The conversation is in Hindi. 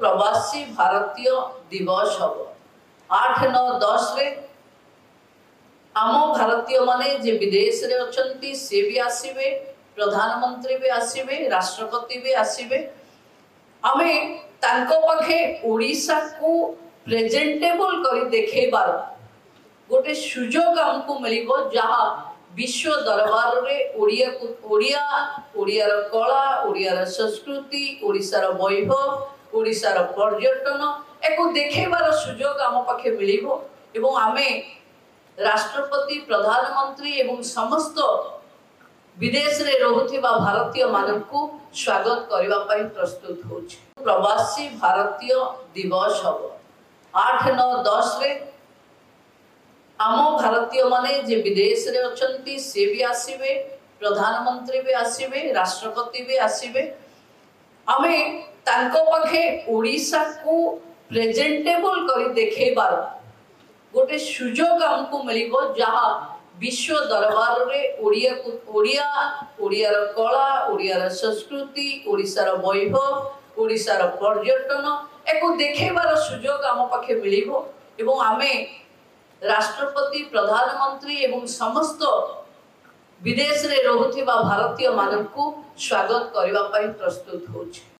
प्रवासी भारतीय दिवस हम 8, 9, 10 रे आम भारतीय माने जे विदेश रे अछंती से भी आसीबे, प्रधानमंत्री भी आसीबे, राष्ट्रपति भी आसीबे। आमे तांको पाखे ओडिशा को प्रेजेंटेबल करी देखेबार गोटे सुजोग हमको मिलिबो, जहा विश्व दरबार रे ओडियार कला, ओडियार संस्कृति, ओडिशार वैभव, ओडिशार पर्यटन एको देखेबार सुजोग आम पाखे मिलिबो एवं आमे राष्ट्रपति, प्रधानमंत्री एवं समस्त विदेश रे रहुथिबा भारतीय मानकु स्वागत करिबा पई प्रस्तुत होछि। प्रवासी भारतीय दिवस हम 8, 9, 10 रे आम भारतीय माने जे विदेश रे अछंती से भी आसीबे, प्रधानमंत्री भी आसीबे, राष्ट्रपति भी आसीबे। आमे तांको पाखे ओडिशा को प्रेजेंटेबल करी देखेबार गोटे सुजोग हमको मिलिबो, जहा विश्व दरबार रे ओडियार कला, ओडियार संस्कृति, ओडिशार वैभव, ओडिशार पर्यटन एको देखेबार सुजोग आम पाखे मिलिबो एवं आमे राष्ट्रपति, प्रधानमंत्री एवं समस्त विदेश रे रहुथिबा भारतीय मानकु स्वागत करिबा पई प्रस्तुत होछि।